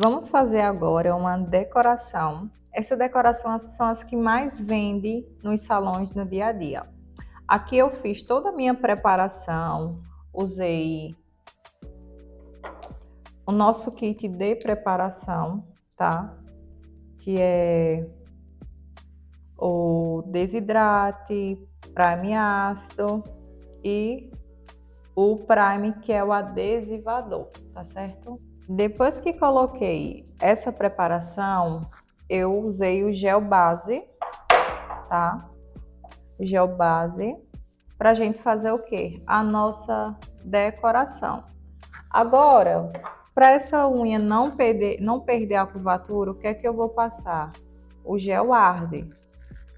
Vamos fazer agora uma decoração. Essa decoração são as que mais vendem nos salões no dia a dia. Aqui eu fiz toda a minha preparação, usei o nosso kit de preparação, tá? Que é o desidrate, prime ácido e o prime, que é o adesivador, tá certo? Depois que coloquei essa preparação, eu usei o gel base, tá? O gel base, pra gente fazer o quê? A nossa decoração. Agora, para essa unha não perder a curvatura, o que é que eu vou passar? O gel arde.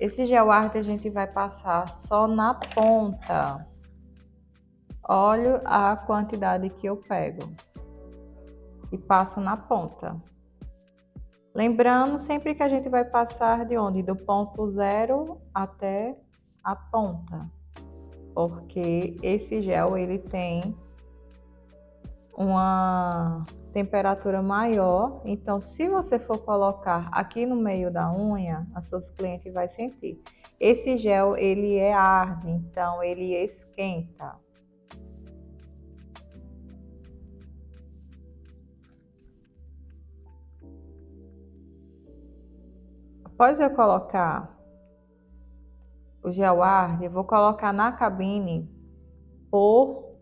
Esse gel arde a gente vai passar só na ponta. Olha a quantidade que eu pego e passo na ponta. Lembrando sempre que a gente vai passar de onde? Do ponto zero até a ponta, porque esse gel ele tem uma temperatura maior, então se você for colocar aqui no meio da unha, as suas clientes vai sentir. Esse gel ele é arde, então ele esquenta. Após eu colocar o gel arde, eu vou colocar na cabine por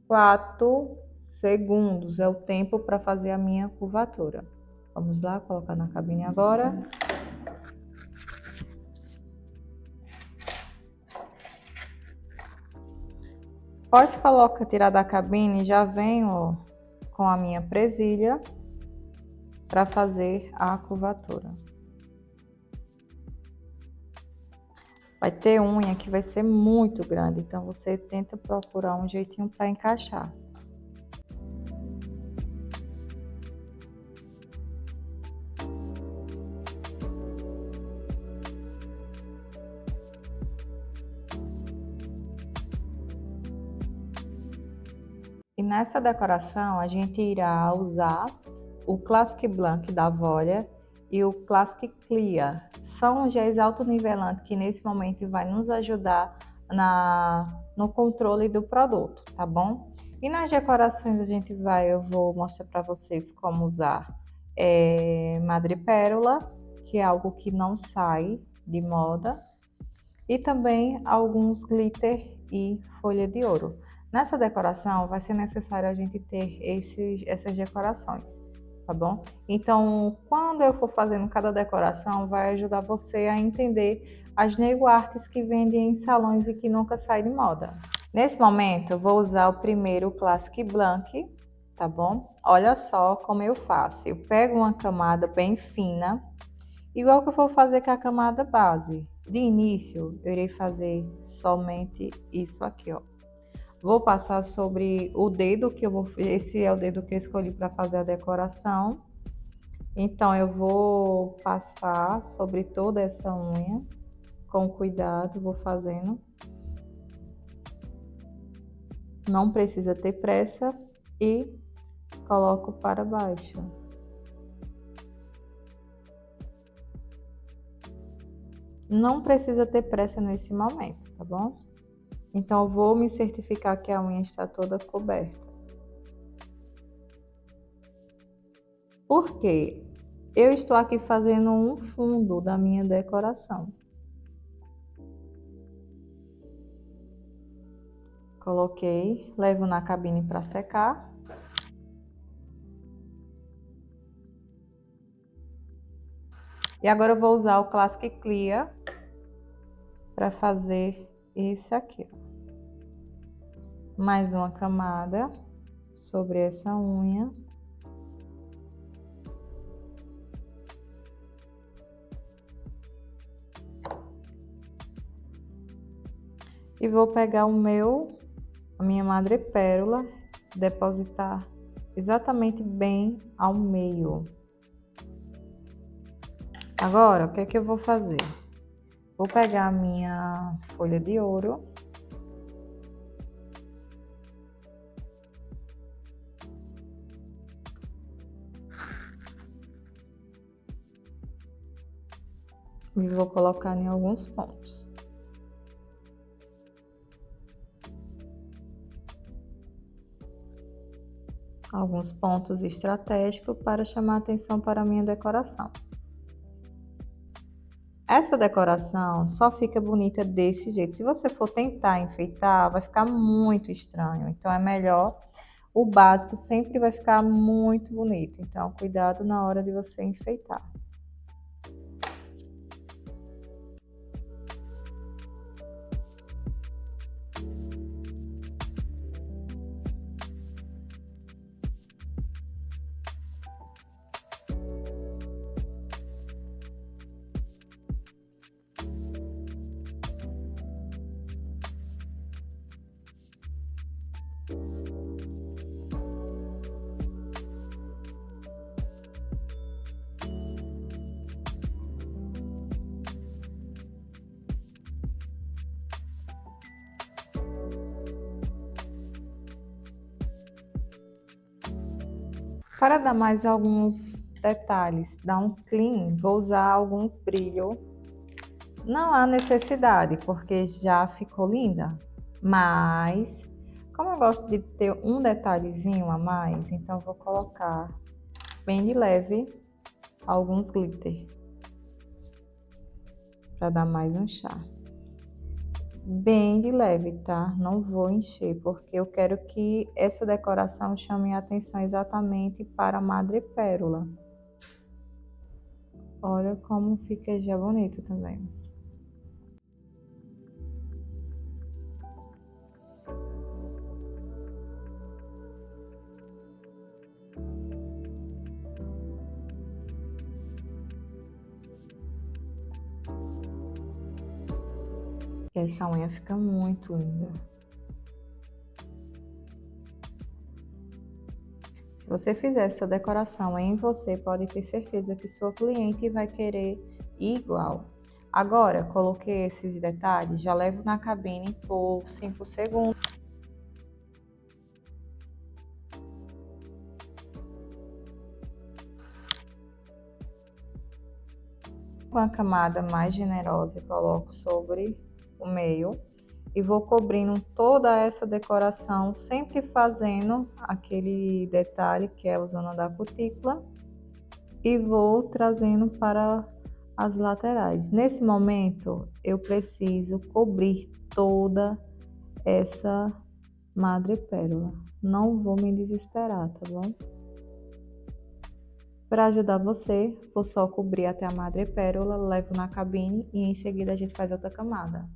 4 segundos, é o tempo para fazer a minha curvatura. Vamos lá, colocar na cabine agora. Após tirar da cabine, já venho com a minha presilha para fazer a curvatura. Vai ter unha que vai ser muito grande, então você tenta procurar um jeitinho para encaixar. E nessa decoração a gente irá usar o Classic Blanc da Volia e o Classic Clear. São géis autonivelantes que nesse momento vai nos ajudar no controle do produto, tá bom? E nas decorações eu vou mostrar para vocês como usar madrepérola, que é algo que não sai de moda, e também alguns glitter e folha de ouro. Nessa decoração vai ser necessário a gente ter essas decorações, tá bom? Então, quando eu for fazendo cada decoração, vai ajudar você a entender as nail arts que vendem em salões e que nunca saem de moda. Nesse momento, eu vou usar o primeiro Classic Blanc, tá bom? Olha só como eu faço. Eu pego uma camada bem fina, igual que eu vou fazer com a camada base. De início, eu irei fazer somente isso aqui, ó. Vou passar sobre o dedo esse é o dedo que eu escolhi para fazer a decoração. Então, eu vou passar sobre toda essa unha, com cuidado, vou fazendo. Não precisa ter pressa e coloco para baixo. Não precisa ter pressa nesse momento, tá bom? Então, eu vou me certificar que a unha está toda coberta. Por quê? Eu estou aqui fazendo um fundo da minha decoração. Coloquei, levo na cabine para secar. E agora eu vou usar o Classic Clear para fazer esse aqui. Mais uma camada sobre essa unha. E vou pegar a minha madrepérola, depositar exatamente bem ao meio. Agora, o que é que eu vou fazer? Vou pegar a minha folha de ouro. E vou colocar em alguns pontos. Alguns pontos estratégicos para chamar atenção para a minha decoração. Essa decoração só fica bonita desse jeito. Se você for tentar enfeitar, vai ficar muito estranho. Então é melhor, o básico sempre vai ficar muito bonito. Então cuidado na hora de você enfeitar. Para dar mais alguns detalhes, dar um clean, vou usar alguns brilhos. Não há necessidade, porque já ficou linda. Mas, como eu gosto de ter um detalhezinho a mais, então vou colocar bem de leve alguns glitter. Para dar mais um charme. Bem de leve, tá? Não vou encher, porque eu quero que essa decoração chame a atenção exatamente para a madrepérola. Olha como fica já bonito também. Essa unha fica muito linda. Se você fizer essa decoração em você, pode ter certeza que sua cliente vai querer igual. Agora, coloquei esses detalhes, já levo na cabine por 5 segundos. Com a camada mais generosa, coloco sobre o meio e vou cobrindo toda essa decoração, sempre fazendo aquele detalhe que é a zona da cutícula e vou trazendo para as laterais. Nesse momento, eu preciso cobrir toda essa madrepérola. Não vou me desesperar, tá bom? Para ajudar você, vou só cobrir até a madrepérola, levo na cabine e em seguida a gente faz outra camada.